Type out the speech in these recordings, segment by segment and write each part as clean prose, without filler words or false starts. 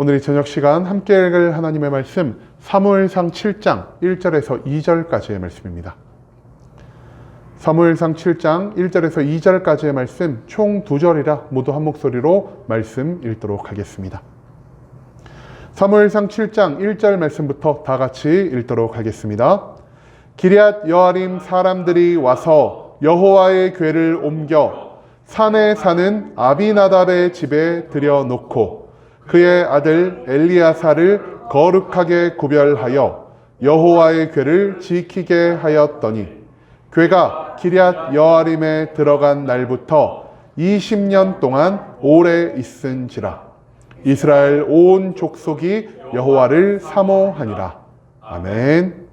오늘 이 저녁 시간 함께 읽을 하나님의 말씀 사무엘상 7장 1절에서 2절까지의 말씀입니다. 사무엘상 7장 1절에서 2절까지의 말씀 총 2절이라 모두 한 목소리로 말씀 읽도록 하겠습니다. 사무엘상 7장 1절 말씀부터 다 같이 읽도록 하겠습니다. 기럇 여아림 사람들이 와서 여호와의 궤를 옮겨 산에 사는 아비나답의 집에 들여놓고 그의 아들 엘리야사를 거룩하게 구별하여 여호와의 궤를 지키게 하였더니 궤가 기럇 여아림에 들어간 날부터 20년 동안 오래 있은지라. 이스라엘 온 족속이 여호와를 사모하니라. 아멘.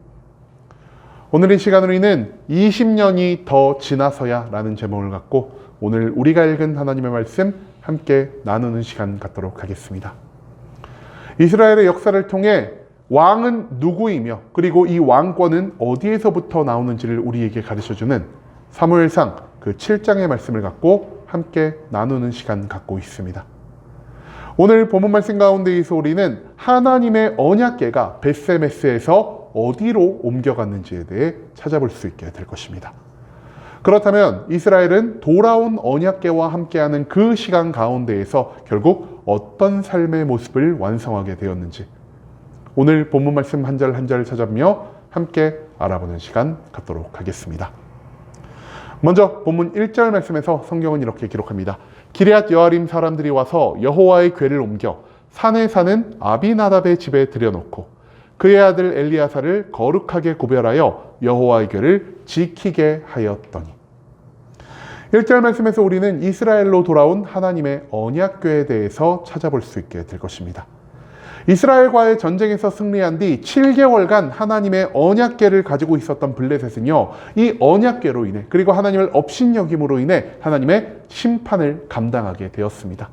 오늘 이 시간 우리는 20년이 더 지나서야 라는 제목을 갖고 오늘 우리가 읽은 하나님의 말씀 함께 나누는 시간 갖도록 하겠습니다. 이스라엘의 역사를 통해 왕은 누구이며 그리고 이 왕권은 어디에서부터 나오는지를 우리에게 가르쳐주는 사무엘상 그 7장의 말씀을 갖고 함께 나누는 시간 갖고 있습니다. 오늘 본문 말씀 가운데에서 우리는 하나님의 언약궤가 벳세메스에서 어디로 옮겨갔는지에 대해 찾아볼 수 있게 될 것입니다. 그렇다면 이스라엘은 돌아온 언약궤와 함께하는 그 시간 가운데에서 결국 어떤 삶의 모습을 완성하게 되었는지 오늘 본문 말씀 한 절 한 절 찾아보며 함께 알아보는 시간 갖도록 하겠습니다. 먼저 본문 1절 말씀에서 성경은 이렇게 기록합니다. 기럇 여아림 사람들이 와서 여호와의 궤를 옮겨 산에 사는 아비나답의 집에 들여놓고 그의 아들 엘리야사를 거룩하게 구별하여 여호와의 궤를 지키게 하였더니 1절 말씀에서 우리는 이스라엘로 돌아온 하나님의 언약궤에 대해서 찾아볼 수 있게 될 것입니다. 이스라엘과의 전쟁에서 승리한 뒤 7개월간 하나님의 언약궤를 가지고 있었던 블레셋은요, 이 언약궤로 인해 그리고 하나님을 업신여김으로 인해 하나님의 심판을 감당하게 되었습니다.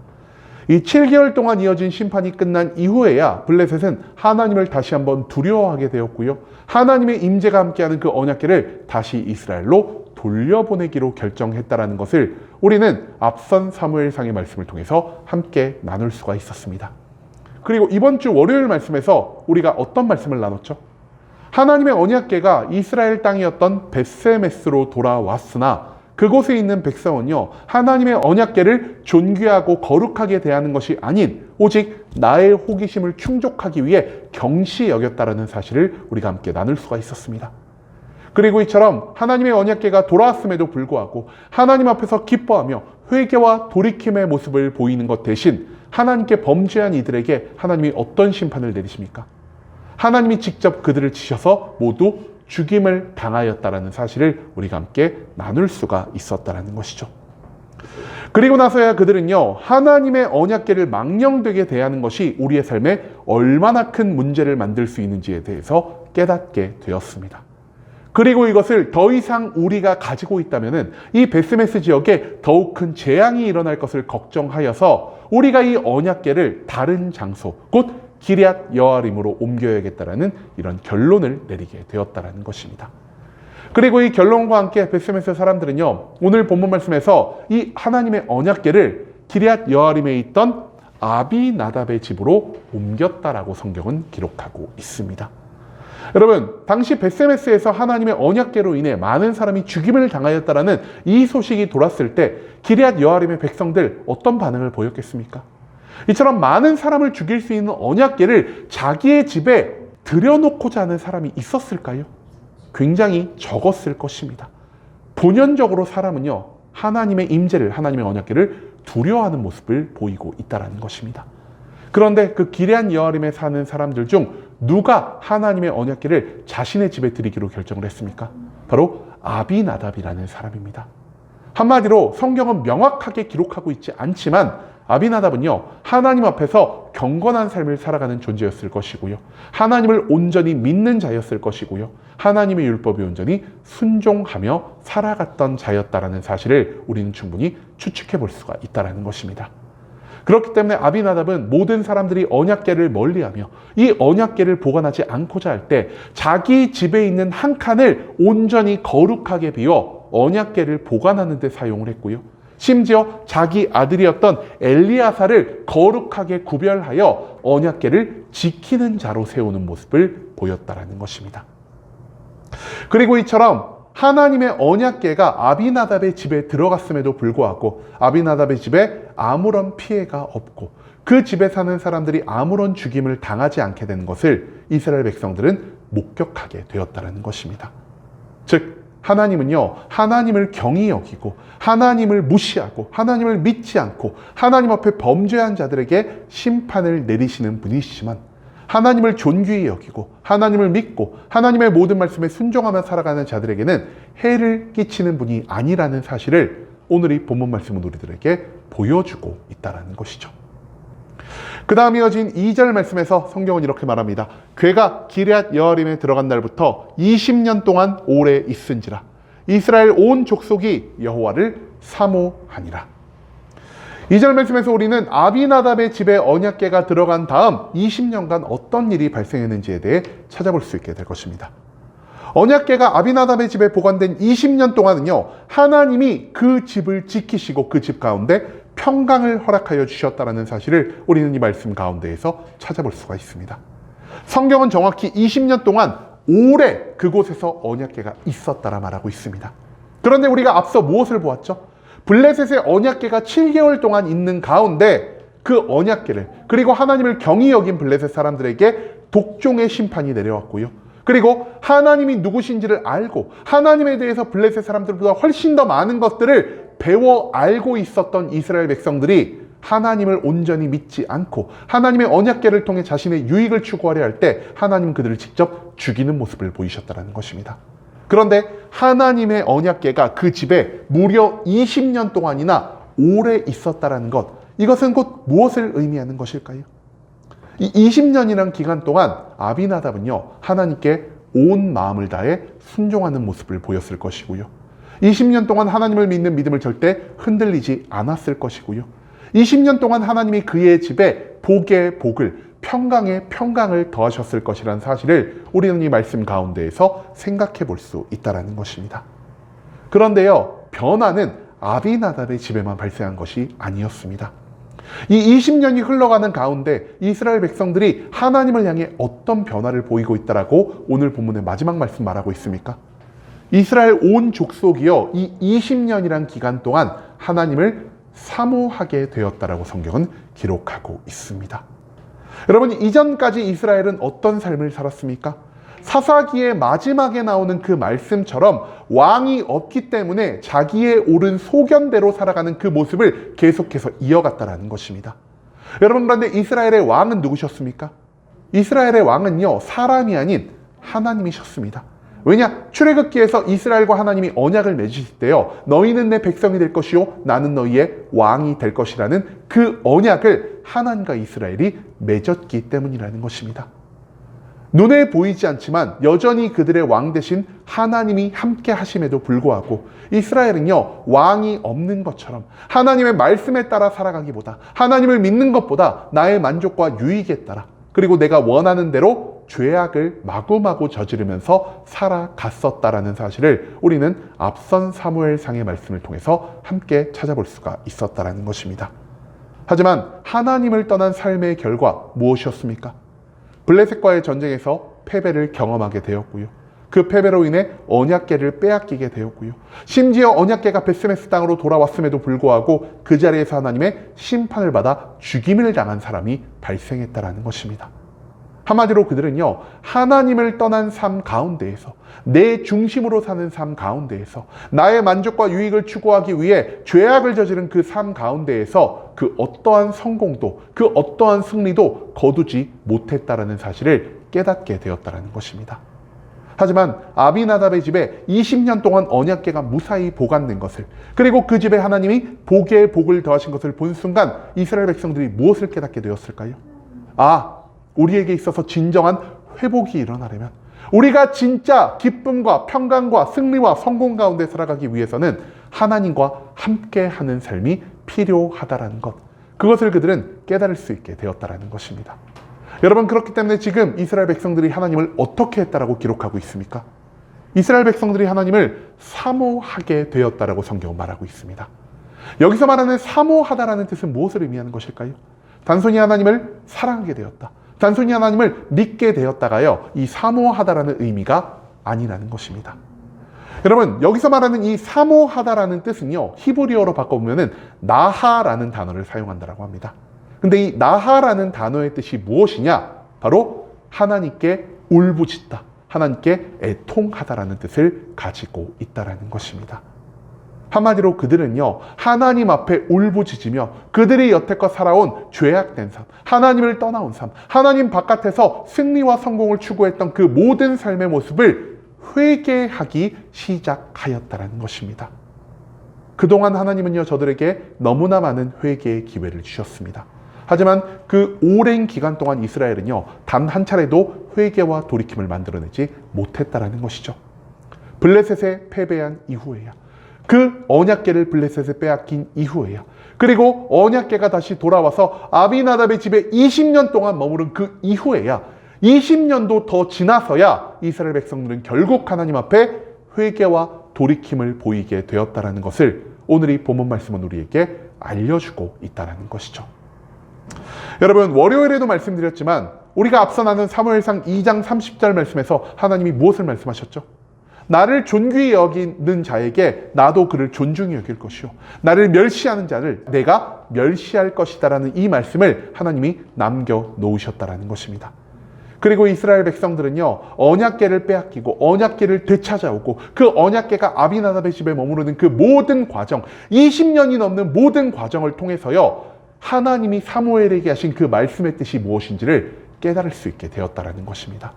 이 7개월 동안 이어진 심판이 끝난 이후에야 블레셋은 하나님을 다시 한번 두려워하게 되었고요. 하나님의 임재가 함께하는 그 언약궤를 다시 이스라엘로 돌려보내기로 결정했다라는 것을 우리는 앞선 사무엘상의 말씀을 통해서 함께 나눌 수가 있었습니다. 그리고 이번 주 월요일 말씀에서 우리가 어떤 말씀을 나눴죠? 하나님의 언약궤가 이스라엘 땅이었던 벳세메스로 돌아왔으나 그곳에 있는 백성은요, 하나님의 언약궤를 존귀하고 거룩하게 대하는 것이 아닌 오직 나의 호기심을 충족하기 위해 경시 여겼다라는 사실을 우리가 함께 나눌 수가 있었습니다. 그리고 이처럼 하나님의 언약궤가 돌아왔음에도 불구하고 하나님 앞에서 기뻐하며 회개와 돌이킴의 모습을 보이는 것 대신 하나님께 범죄한 이들에게 하나님이 어떤 심판을 내리십니까? 하나님이 직접 그들을 치셔서 모두 죽임을 당하였다라는 사실을 우리가 함께 나눌 수가 있었다라는 것이죠. 그리고 나서야 그들은요, 하나님의 언약궤를 망령되게 대하는 것이 우리의 삶에 얼마나 큰 문제를 만들 수 있는지에 대해서 깨닫게 되었습니다. 그리고 이것을 더 이상 우리가 가지고 있다면 이 벳세메스 지역에 더욱 큰 재앙이 일어날 것을 걱정하여서 우리가 이 언약궤를 다른 장소, 곧 기럇 여아림으로 옮겨야겠다라는 이런 결론을 내리게 되었다라는 것입니다. 그리고 이 결론과 함께 벳세메스 사람들은요, 오늘 본문 말씀에서 이 하나님의 언약궤를 기럇 여아림에 있던 아비나답의 집으로 옮겼다라고 성경은 기록하고 있습니다. 여러분, 당시 벳세메스에서 하나님의 언약궤로 인해 많은 사람이 죽임을 당하였다라는 이 소식이 돌았을 때 기럇 여아림의 백성들 어떤 반응을 보였겠습니까? 이처럼 많은 사람을 죽일 수 있는 언약궤를 자기의 집에 들여놓고자 하는 사람이 있었을까요? 굉장히 적었을 것입니다. 본연적으로 사람은요, 하나님의 임재를, 하나님의 언약궤를 두려워하는 모습을 보이고 있다는 것입니다. 그런데 그 기럇 여아림에 사는 사람들 중 누가 하나님의 언약궤를 자신의 집에 들이기로 결정을 했습니까? 바로 아비나답이라는 사람입니다. 한마디로 성경은 명확하게 기록하고 있지 않지만 아비나답은요, 하나님 앞에서 경건한 삶을 살아가는 존재였을 것이고요, 하나님을 온전히 믿는 자였을 것이고요, 하나님의 율법에 온전히 순종하며 살아갔던 자였다라는 사실을 우리는 충분히 추측해 볼 수가 있다는 것입니다. 그렇기 때문에 아비나답은 모든 사람들이 언약궤를 멀리하며 이 언약궤를 보관하지 않고자 할 때 자기 집에 있는 한 칸을 온전히 거룩하게 비워 언약궤를 보관하는 데 사용을 했고요, 심지어 자기 아들이었던 엘리야사를 거룩하게 구별하여 언약궤를 지키는 자로 세우는 모습을 보였다라는 것입니다. 그리고 이처럼 하나님의 언약궤가 아비나답의 집에 들어갔음에도 불구하고 아비나답의 집에 아무런 피해가 없고 그 집에 사는 사람들이 아무런 죽임을 당하지 않게 된 것을 이스라엘 백성들은 목격하게 되었다는 것입니다. 즉 하나님은요, 하나님을 경히 여기고 하나님을 무시하고 하나님을 믿지 않고 하나님 앞에 범죄한 자들에게 심판을 내리시는 분이시지만 하나님을 존귀히 여기고 하나님을 믿고 하나님의 모든 말씀에 순종하며 살아가는 자들에게는 해를 끼치는 분이 아니라는 사실을 오늘 이 본문 말씀은 우리들에게 보여주고 있다는 것이죠. 그 다음 이어진 2절 말씀에서 성경은 이렇게 말합니다. 궤가 기럇 여아림에 들어간 날부터 20년 동안 오래 있은지라 이스라엘 온 족속이 여호와를 사모하니라. 2절 말씀에서 우리는 아비나답의 집에 언약궤가 들어간 다음 20년간 어떤 일이 발생했는지에 대해 찾아볼 수 있게 될 것입니다. 언약궤가 아비나답의 집에 보관된 20년 동안은요, 하나님이 그 집을 지키시고 그 집 가운데 평강을 허락하여 주셨다는 사실을 우리는 이 말씀 가운데에서 찾아볼 수가 있습니다. 성경은 정확히 20년 동안 오래 그곳에서 언약궤가 있었다라 말하고 있습니다. 그런데 우리가 앞서 무엇을 보았죠? 블레셋의 언약궤가 7개월 동안 있는 가운데 그 언약궤를 그리고 하나님을 경히 여긴 블레셋 사람들에게 독종의 심판이 내려왔고요. 그리고 하나님이 누구신지를 알고 하나님에 대해서 블레셋 사람들보다 훨씬 더 많은 것들을 배워 알고 있었던 이스라엘 백성들이 하나님을 온전히 믿지 않고 하나님의 언약궤를 통해 자신의 유익을 추구하려 할 때 하나님은 그들을 직접 죽이는 모습을 보이셨다는 것입니다. 그런데 하나님의 언약궤가 그 집에 무려 20년 동안이나 오래 있었다는 것, 이것은 곧 무엇을 의미하는 것일까요? 이 20년이라는 기간 동안 아비나답은요, 하나님께 온 마음을 다해 순종하는 모습을 보였을 것이고요. 20년 동안 하나님을 믿는 믿음을 절대 흔들리지 않았을 것이고요. 20년 동안 하나님이 그의 집에 복의 복을, 평강의 평강을 더하셨을 것이라는 사실을 우리는 이 말씀 가운데에서 생각해 볼 수 있다는 것입니다. 그런데요, 변화는 아비나답의 집에만 발생한 것이 아니었습니다. 이 20년이 흘러가는 가운데 이스라엘 백성들이 하나님을 향해 어떤 변화를 보이고 있다라고 오늘 본문의 마지막 말씀 말하고 있습니까? 이스라엘 온 족속이요, 이 20년이란 기간 동안 하나님을 사모하게 되었다라고 성경은 기록하고 있습니다. 여러분, 이전까지 이스라엘은 어떤 삶을 살았습니까? 사사기의 마지막에 나오는 그 말씀처럼 왕이 없기 때문에 자기의 옳은 소견대로 살아가는 그 모습을 계속해서 이어갔다라는 것입니다. 여러분, 그런데 이스라엘의 왕은 누구셨습니까? 이스라엘의 왕은요, 사람이 아닌 하나님이셨습니다. 왜냐? 출애굽기에서 이스라엘과 하나님이 언약을 맺으실 때요, 너희는 내 백성이 될 것이요 나는 너희의 왕이 될 것이라는 그 언약을 하나님과 이스라엘이 맺었기 때문이라는 것입니다. 눈에 보이지 않지만 여전히 그들의 왕 대신 하나님이 함께 하심에도 불구하고 이스라엘은요, 왕이 없는 것처럼 하나님의 말씀에 따라 살아가기보다 하나님을 믿는 것보다 나의 만족과 유익에 따라 그리고 내가 원하는 대로 죄악을 마구마구 저지르면서 살아갔었다라는 사실을 우리는 앞선 사무엘상의 말씀을 통해서 함께 찾아볼 수가 있었다라는 것입니다. 하지만 하나님을 떠난 삶의 결과 무엇이었습니까? 블레셋과의 전쟁에서 패배를 경험하게 되었고요. 그 패배로 인해 언약궤를 빼앗기게 되었고요. 심지어 언약궤가 베스메스 땅으로 돌아왔음에도 불구하고 그 자리에서 하나님의 심판을 받아 죽임을 당한 사람이 발생했다라는 것입니다. 한마디로 그들은요, 하나님을 떠난 삶 가운데에서, 내 중심으로 사는 삶 가운데에서, 나의 만족과 유익을 추구하기 위해 죄악을 저지른 그 삶 가운데에서 그 어떠한 성공도, 그 어떠한 승리도 거두지 못했다라는 사실을 깨닫게 되었다는 것입니다. 하지만 아비나답의 집에 20년 동안 언약궤가 무사히 보관된 것을, 그리고 그 집에 하나님이 복의 복을 더하신 것을 본 순간 이스라엘 백성들이 무엇을 깨닫게 되었을까요? 우리에게 있어서 진정한 회복이 일어나려면, 우리가 진짜 기쁨과 평강과 승리와 성공 가운데 살아가기 위해서는 하나님과 함께하는 삶이 필요하다라는 것, 그것을 그들은 깨달을 수 있게 되었다라는 것입니다. 여러분, 그렇기 때문에 지금 이스라엘 백성들이 하나님을 어떻게 했다라고 기록하고 있습니까? 이스라엘 백성들이 하나님을 사모하게 되었다라고 성경은 말하고 있습니다. 여기서 말하는 사모하다라는 뜻은 무엇을 의미하는 것일까요? 단순히 하나님을 사랑하게 되었다, 단순히 하나님을 믿게 되었다가요, 이 사모하다라는 의미가 아니라는 것입니다. 여러분, 여기서 말하는 이 사모하다라는 뜻은요, 히브리어로 바꿔보면은 나하라는 단어를 사용한다라고 합니다. 근데 이 나하라는 단어의 뜻이 무엇이냐? 바로 하나님께 울부짖다, 하나님께 애통하다라는 뜻을 가지고 있다라는 것입니다. 한마디로 그들은요, 하나님 앞에 울부짖으며 그들이 여태껏 살아온 죄악된 삶, 하나님을 떠나온 삶, 하나님 바깥에서 승리와 성공을 추구했던 그 모든 삶의 모습을 회개하기 시작하였다는 것입니다. 그동안 하나님은요, 저들에게 너무나 많은 회개의 기회를 주셨습니다. 하지만 그 오랜 기간 동안 이스라엘은요, 단 한 차례도 회개와 돌이킴을 만들어내지 못했다라는 것이죠. 블레셋에 패배한 이후에야, 그 언약궤를 블레셋에 빼앗긴 이후에야, 그리고 언약궤가 다시 돌아와서 아비나답의 집에 20년 동안 머무른 그 이후에야, 20년도 더 지나서야 이스라엘 백성들은 결국 하나님 앞에 회개와 돌이킴을 보이게 되었다는 것을 오늘 이 본문 말씀은 우리에게 알려주고 있다는 것이죠. 여러분, 월요일에도 말씀드렸지만 우리가 앞서 나눈 사무엘상 2장 30절 말씀에서 하나님이 무엇을 말씀하셨죠? 나를 존귀히 여기는 자에게 나도 그를 존중히 여길 것이요, 나를 멸시하는 자를 내가 멸시할 것이다라는 이 말씀을 하나님이 남겨놓으셨다라는 것입니다. 그리고 이스라엘 백성들은요, 언약궤를 빼앗기고 언약궤를 되찾아오고 그 언약궤가 아비나답의 집에 머무르는 그 모든 과정, 20년이 넘는 모든 과정을 통해서요, 하나님이 사무엘에게 하신 그 말씀의 뜻이 무엇인지를 깨달을 수 있게 되었다라는 것입니다.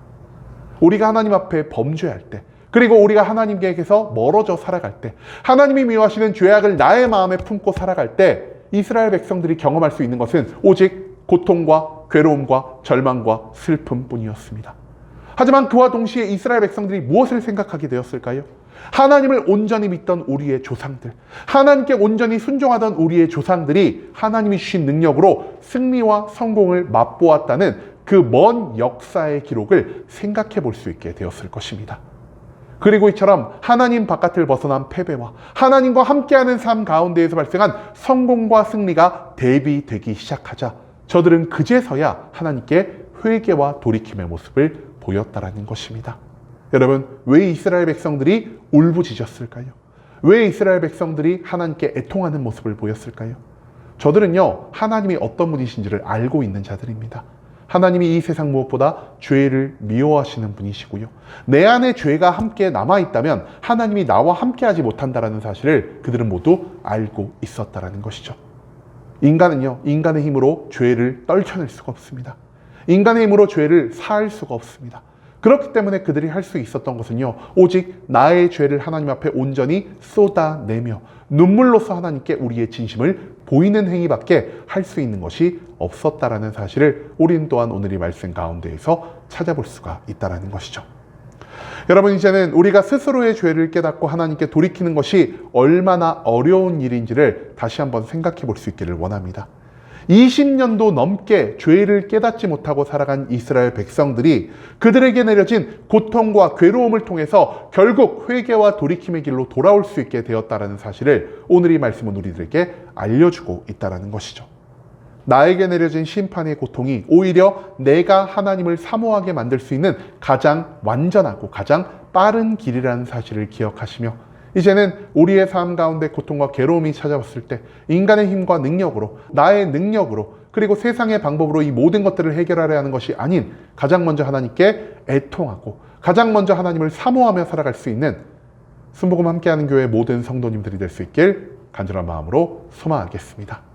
우리가 하나님 앞에 범죄할 때, 그리고 우리가 하나님께서 멀어져 살아갈 때, 하나님이 미워하시는 죄악을 나의 마음에 품고 살아갈 때 이스라엘 백성들이 경험할 수 있는 것은 오직 고통과 괴로움과 절망과 슬픔뿐이었습니다. 하지만 그와 동시에 이스라엘 백성들이 무엇을 생각하게 되었을까요? 하나님을 온전히 믿던 우리의 조상들, 하나님께 온전히 순종하던 우리의 조상들이 하나님이 주신 능력으로 승리와 성공을 맛보았다는 그 먼 역사의 기록을 생각해 볼 수 있게 되었을 것입니다. 그리고 이처럼 하나님 바깥을 벗어난 패배와 하나님과 함께하는 삶 가운데에서 발생한 성공과 승리가 대비되기 시작하자 저들은 그제서야 하나님께 회개와 돌이킴의 모습을 보였다라는 것입니다. 여러분, 왜 이스라엘 백성들이 울부짖었을까요? 왜 이스라엘 백성들이 하나님께 애통하는 모습을 보였을까요? 저들은요, 하나님이 어떤 분이신지를 알고 있는 자들입니다. 하나님이 이 세상 무엇보다 죄를 미워하시는 분이시고요, 내 안에 죄가 함께 남아있다면 하나님이 나와 함께하지 못한다는 사실을 그들은 모두 알고 있었다는 것이죠. 인간은요, 인간의 힘으로 죄를 떨쳐낼 수가 없습니다. 인간의 힘으로 죄를 사할 수가 없습니다. 그렇기 때문에 그들이 할 수 있었던 것은요, 오직 나의 죄를 하나님 앞에 온전히 쏟아내며 눈물로써 하나님께 우리의 진심을 보이는 행위밖에 할 수 있는 것이 없었다라는 사실을 우리는 또한 오늘 이 말씀 가운데에서 찾아볼 수가 있다는 것이죠. 여러분, 이제는 우리가 스스로의 죄를 깨닫고 하나님께 돌이키는 것이 얼마나 어려운 일인지를 다시 한번 생각해 볼 수 있기를 원합니다. 20년도 넘게 죄를 깨닫지 못하고 살아간 이스라엘 백성들이 그들에게 내려진 고통과 괴로움을 통해서 결국 회개와 돌이킴의 길로 돌아올 수 있게 되었다는 사실을 오늘 이 말씀은 우리들에게 알려주고 있다는 것이죠. 나에게 내려진 심판의 고통이 오히려 내가 하나님을 사모하게 만들 수 있는 가장 완전하고 가장 빠른 길이라는 사실을 기억하시며 이제는 우리의 삶 가운데 고통과 괴로움이 찾아왔을 때 인간의 힘과 능력으로, 나의 능력으로, 그리고 세상의 방법으로 이 모든 것들을 해결하려 하는 것이 아닌 가장 먼저 하나님께 애통하고 가장 먼저 하나님을 사모하며 살아갈 수 있는 순복음 함께하는 교회 모든 성도님들이 될 수 있길 간절한 마음으로 소망하겠습니다.